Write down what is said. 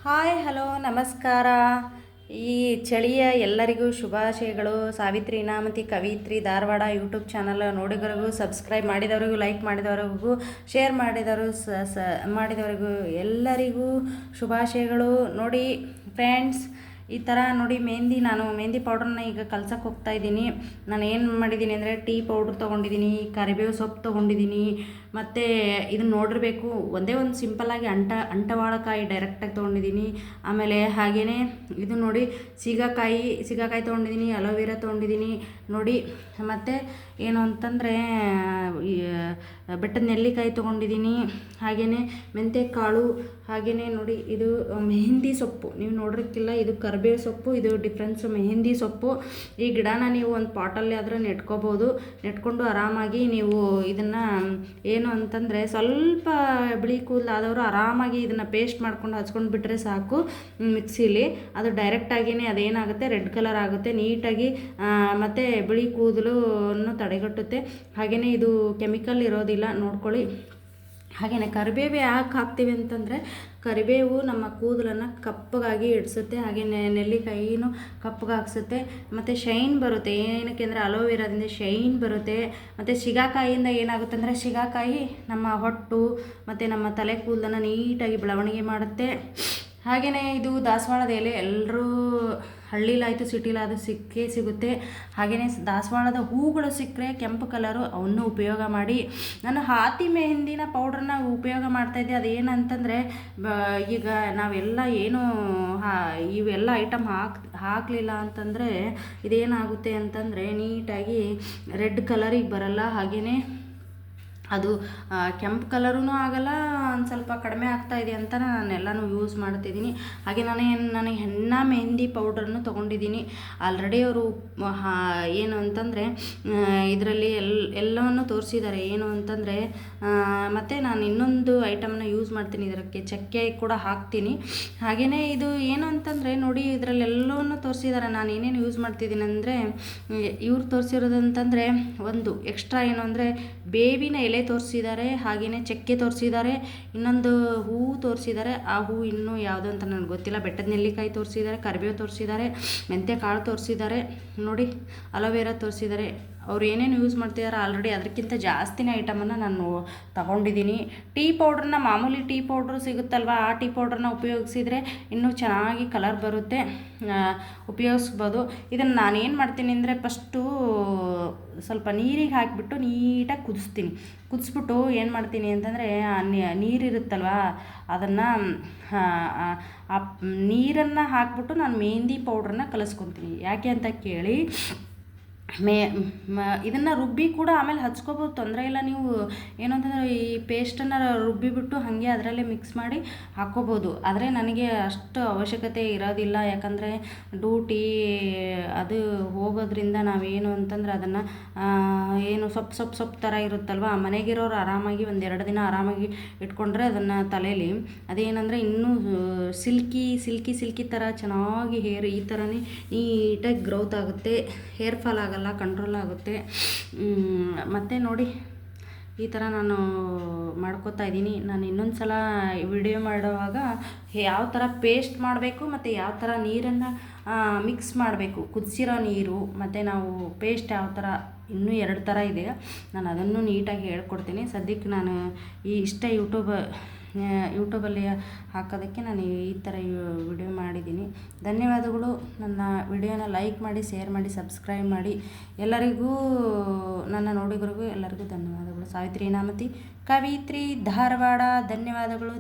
Hi hello ನಮಸ್ಕಾರ. ಈ ಚಳಿಯ ಎಲ್ಲರಿಗೂ ಶುಭಾಶಯಗಳು. ಸಾವಿತ್ರಿ ಇನಾಮತಿ ಕವಿತ್ರಿ ಧಾರವಾಡ ಯೂಟ್ಯೂಬ್ ಚಾನಲ್ ನೋಡಿದವರಿಗೂ, ಸಬ್ಸ್ಕ್ರೈಬ್ ಮಾಡಿದವರಿಗೂ, ಲೈಕ್ ಮಾಡಿದವರಿಗೂ, ಶೇರ್ ಮಾಡಿದವರಿಗೂ ಎಲ್ಲರಿಗೂ ಶುಭಾಶಯಗಳು. ನೋಡಿ ಫ್ರೆಂಡ್ಸ್, ಈ ಥರ ನೋಡಿ ನಾನು ಮೆಹಂದಿ ಪೌಡ್ರನ್ನ ಈಗ ಕಲ್ಸಕ್ಕೆ ಹೋಗ್ತಾಯಿದ್ದೀನಿ. ನಾನು ಏನು ಮಾಡಿದ್ದೀನಿ ಅಂದರೆ ಟೀ ಪೌಡ್ರ್ ತೊಗೊಂಡಿದ್ದೀನಿ, ಕರಿಬೇವು ಸೊಪ್ಪು ತೊಗೊಂಡಿದ್ದೀನಿ, ಮತ್ತು ಇದನ್ನು ನೋಡಿರಬೇಕು ಒಂದೇ ಒಂದು ಸಿಂಪಲ್ಲಾಗಿ ಅಂಟವಾಳಕಾಯಿ ಡೈರೆಕ್ಟಾಗಿ ತೊಗೊಂಡಿದ್ದೀನಿ. ಆಮೇಲೆ ಹಾಗೆಯೇ ಇದು ನೋಡಿ ಸಿಗಾಕಾಯಿ ತೊಗೊಂಡಿದ್ದೀನಿ, ಅಲೋವೆರಾ ತೊಗೊಂಡಿದ್ದೀನಿ ನೋಡಿ. ಮತ್ತು ಏನು ಅಂತಂದರೆ ಬೆಟ್ಟದ ನೆಲ್ಲಿಕಾಯಿ ತೊಗೊಂಡಿದ್ದೀನಿ, ಹಾಗೆಯೇ ಮೆಂತ್ಯಕಾಳು, ಹಾಗೆಯೇ ನೋಡಿ ಇದು ಮೆಹಂದಿ ಸೊಪ್ಪು. ನೀವು ನೋಡಿರ್ತಿಲ್ಲ, ಇದು ಕರಿಬೇವು ಸೊಪ್ಪು, ಇದು ಡಿಫ್ರೆನ್ಸು ಮೆಹಂದಿ ಸೊಪ್ಪು. ಈ ಗಿಡನ ನೀವು ಒಂದು ಪಾಟಲ್ಲಿ ಆದರೂ ನೆಟ್ಕೋಬೋದು. ನೆಟ್ಕೊಂಡು ಆರಾಮಾಗಿ ನೀವು ಇದನ್ನು ಏನು ಅಂತಂದರೆ ಸ್ವಲ್ಪ ಬಿಳಿ ಕೂದಲಾದವರು ಆರಾಮಾಗಿ ಇದನ್ನು ಪೇಸ್ಟ್ ಮಾಡ್ಕೊಂಡು ಹಚ್ಕೊಂಡು ಬಿಟ್ಟರೆ ಸಾಕು ಮಿಕ್ಸಿಲಿ. ಅದು ಡೈರೆಕ್ಟಾಗಿಯೇ ಅದೇನಾಗುತ್ತೆ, ರೆಡ್ ಕಲರ್ ಆಗುತ್ತೆ ನೀಟಾಗಿ, ಮತ್ತು ಬಿಳಿ ಕೂದಲನ್ನು ತಡೆಗಟ್ಟುತ್ತೆ. ಹಾಗೆಯೇ ಇದು ಕೆಮಿಕಲ್ ಇರೋದಿಲ್ಲ, ನೋಡ್ಕೊಳ್ಳಿ. ಹಾಗೆಯೇ ಕರಿಬೇವು ಯಾಕೆ ಹಾಕ್ತೀವಿ ಅಂತಂದರೆ, ಕರಿಬೇವು ನಮ್ಮ ಕೂದಲನ್ನು ಕಪ್ಪಗಾಗಿ ಇಡಿಸುತ್ತೆ. ಹಾಗೆ ನೆಲ್ಲಿಕಾಯಿನೂ ಕಪ್ಪಗಾಗಿಸುತ್ತೆ, ಮತ್ತು ಶೈನ್ ಬರುತ್ತೆ. ಏನಕ್ಕೆ ಅಂದರೆ ಅಲೋವೆರಾದಿಂದ ಶೈನ್ ಬರುತ್ತೆ. ಮತ್ತು ಸಿಗಾಕಾಯಿಯಿಂದ ಏನಾಗುತ್ತೆ ಅಂದರೆ, ಸಿಗಾಕಾಯಿ ನಮ್ಮ ಹೊಟ್ಟು ಮತ್ತು ನಮ್ಮ ತಲೆ ಕೂದಲನ್ನು ನೀಟಾಗಿ ಬೆಳವಣಿಗೆ ಮಾಡುತ್ತೆ. ಹಾಗೆಯೇ ಇದು ದಾಸವಾಳದ ಎಲೆ ಎಲ್ಲರೂ ಹಳ್ಳಿಲಾಯಿತು ಸಿಟಿಲಾದರೂ ಸಿಕ್ಕೇ ಸಿಗುತ್ತೆ. ಹಾಗೆಯೇ ದಾಸವಾಳದ ಹೂಗಳು ಸಿಕ್ಕರೆ ಕೆಂಪು ಕಲರು, ಅವನ್ನು ಉಪಯೋಗ ಮಾಡಿ. ನಾನು ಹಾತಿ ಮೆಹಂದಿನ ಪೌಡ್ರನ್ನ ಉಪಯೋಗ ಮಾಡ್ತಾಯಿದ್ದೆ. ಅದೇನಂತಂದರೆ ಈಗ ನಾವೆಲ್ಲ ಏನು ಇವೆಲ್ಲ ಐಟಮ್ ಹಾಕಲಿಲ್ಲ ಅಂತಂದರೆ ಇದೇನಾಗುತ್ತೆ ಅಂತಂದರೆ ನೀಟಾಗಿ ರೆಡ್ ಕಲರಿಗೆ ಬರಲ್ಲ. ಹಾಗೆಯೇ ಅದು ಕೆಂಪು ಕಲರೂ ಆಗಲ್ಲ, ಒಂದು ಸ್ವಲ್ಪ ಕಡಿಮೆ ಆಗ್ತಾಯಿದೆ ಅಂತ ನಾನೆಲ್ಲನೂ ಯೂಸ್ ಮಾಡ್ತಿದ್ದೀನಿ. ಹಾಗೆ ನನಗೆ ಹೆಣ್ಣ ಮೆಹಂದಿ ಪೌಡ್ರನ್ನು ತೊಗೊಂಡಿದ್ದೀನಿ. ಆಲ್ರೆಡಿ ಅವರು ಏನು ಅಂತಂದರೆ ಇದರಲ್ಲಿ ಎಲ್ಲವನ್ನು ತೋರಿಸಿದ್ದಾರೆ. ಏನು ಅಂತಂದರೆ ಮತ್ತು ನಾನು ಇನ್ನೊಂದು ಐಟಮ್ನ ಯೂಸ್ ಮಾಡ್ತೀನಿ, ಇದಕ್ಕೆ ಚಕ್ಕೆ ಕೂಡ ಹಾಕ್ತೀನಿ. ಹಾಗೆಯೇ ಇದು ಏನು ಅಂತಂದರೆ ನೋಡಿ, ಇದರಲ್ಲೆಲ್ಲವನ್ನು ತೋರಿಸಿದ್ದಾರೆ. ನಾನು ಏನೇನು ಯೂಸ್ ಮಾಡ್ತಿದ್ದೀನಿ ಅಂದರೆ, ಇವ್ರು ತೋರಿಸಿರೋದಂತಂದರೆ ಒಂದು ಎಕ್ಸ್ಟ್ರಾ ಏನು ಅಂದರೆ ಬೇವಿನ ಎಲೆ ತೋರಿಸಿದ್ದಾರೆ, ಹಾಗೆಯೇ ಚಕ್ಕೆ ತೋರಿಸಿದ್ದಾರೆ, ಇನ್ನೊಂದು ಹೂವು ತೋರಿಸಿದ್ದಾರೆ. ಆ ಹೂವು ಇನ್ನೂ ಯಾವುದು ಅಂತ ನನಗೆ ಗೊತ್ತಿಲ್ಲ. ಬೆಟ್ಟದ ನೆಲ್ಲಿಕಾಯಿ ತೋರಿಸಿದ್ದಾರೆ, ಕರಿಬೇವು ತೋರಿಸಿದ್ದಾರೆ, ಮೆಂತ್ಯ ಕಾಳು ತೋರಿಸಿದ್ದಾರೆ ನೋಡಿ, ಅಲೋವೆರಾ ತೋರಿಸಿದ್ದಾರೆ. ಅವ್ರು ಏನೇನು ಯೂಸ್ ಮಾಡ್ತಿದ್ದಾರೆ ಆಲ್ರೆಡಿ ಅದಕ್ಕಿಂತ ಜಾಸ್ತಿನೇ ಐಟಮನ್ನು ನಾನು ತಗೊಂಡಿದ್ದೀನಿ. ಟೀ ಪೌಡ್ರನ್ನ, ಮಾಮೂಲಿ ಟೀ ಪೌಡ್ರು ಸಿಗುತ್ತಲ್ವ, ಆ ಟೀ ಪೌಡ್ರನ್ನ ಉಪಯೋಗಿಸಿದರೆ ಇನ್ನೂ ಚೆನ್ನಾಗಿ ಕಲರ್ ಬರುತ್ತೆ, ಉಪಯೋಗಿಸ್ಬೋದು. ಇದನ್ನು ನಾನೇನು ಮಾಡ್ತೀನಿ ಅಂದರೆ, ಫಸ್ಟು ಸ್ವಲ್ಪ ನೀರಿಗೆ ಹಾಕಿಬಿಟ್ಟು ನೀಟಾಗಿ ಕುದಿಸ್ಬಿಟ್ಟು ಏನು ಮಾಡ್ತೀನಿ ಅಂತಂದರೆ, ನೀರಿರುತ್ತಲ್ವ ಅದನ್ನು ಆ ನೀರನ್ನು ಹಾಕ್ಬಿಟ್ಟು ನಾನು ಮೆಹಂದಿ ಪೌಡ್ರನ್ನ ಕಲಿಸ್ಕೊತೀನಿ. ಯಾಕೆ ಅಂತ ಕೇಳಿ, ಇದನ್ನು ರುಬ್ಬಿ ಕೂಡ ಆಮೇಲೆ ಹಚ್ಕೋಬೋದು, ತೊಂದರೆ ಇಲ್ಲ. ನೀವು ಏನು ಅಂತಂದರೆ ಈ ಪೇಸ್ಟನ್ನು ರುಬ್ಬಿಬಿಟ್ಟು ಹಾಗೆ ಅದರಲ್ಲೇ ಮಿಕ್ಸ್ ಮಾಡಿ ಹಾಕ್ಕೋಬೋದು. ಆದರೆ ನನಗೆ ಅಷ್ಟು ಅವಶ್ಯಕತೆ ಇರೋದಿಲ್ಲ, ಯಾಕಂದರೆ ಡ್ಯೂಟಿ ಅದು ಹೋಗೋದ್ರಿಂದ ನಾವೇನು ಅಂತಂದರೆ ಅದನ್ನು ಏನು ಸೊಪ್ಪು ಥರ ಇರುತ್ತಲ್ವ, ಮನೆಗಿರೋರು ಆರಾಮಾಗಿ 1-2 ದಿನ ಆರಾಮಾಗಿ ಇಟ್ಕೊಂಡ್ರೆ ಅದನ್ನು ತಲೆಯಲ್ಲಿ ಅದೇನಂದರೆ ಇನ್ನೂ ಸಿಲ್ಕಿ ಥರ ಚೆನ್ನಾಗಿ ಹೇರ್ ಈ ಥರನೇ ನೀಟಾಗಿ ಗ್ರೋತ್ ಆಗುತ್ತೆ, ಹೇರ್ ಫಾಲ್ ಆಗಲ್ಲ, ಕಂಟ್ರೋಲ್ ಆಗುತ್ತೆ. ಮತ್ತು ನೋಡಿ ಈ ಥರ ನಾನು ಮಾಡ್ಕೋತಾ ಇದ್ದೀನಿ. ನಾನು ಇನ್ನೊಂದು ಸಲ ವಿಡಿಯೋ ಮಾಡುವಾಗ ಯಾವ ಥರ ಪೇಸ್ಟ್ ಮಾಡಬೇಕು ಮತ್ತು ಯಾವ ಥರ ನೀರನ್ನು ಮಿಕ್ಸ್ ಮಾಡಬೇಕು, ಕುದಿಸಿರೋ ನೀರು ಮತ್ತು ನಾವು ಪೇಸ್ಟ್ ಯಾವ ಥರ, ಇನ್ನೂ 2 ಥರ ಇದೆ, ನಾನು ಅದನ್ನು ನೀಟಾಗಿ ಹೇಳ್ಕೊಡ್ತೀನಿ. ಸದ್ಯಕ್ಕೆ ನಾನು ಯೂಟ್ಯೂಬಲ್ಲಿ ಹಾಕೋದಕ್ಕೆ ನಾನು ಈ ಥರ ವಿಡಿಯೋ ಮಾಡಿದ್ದೀನಿ. ಧನ್ಯವಾದಗಳು. ನನ್ನ ವಿಡಿಯೋನ ಲೈಕ್ ಮಾಡಿ, ಶೇರ್ ಮಾಡಿ, ಸಬ್ಸ್ಕ್ರೈಬ್ ಮಾಡಿ. ಎಲ್ಲರಿಗೂ ನನ್ನ ನೋಡಿಗರಿಗೂ ಎಲ್ಲರಿಗೂ ಧನ್ಯವಾದಗಳು. ಸಾವಿತ್ರಿ ಇನಾಮತಿ ಕವಿತ್ರಿ ಧಾರವಾಡ. ಧನ್ಯವಾದಗಳು.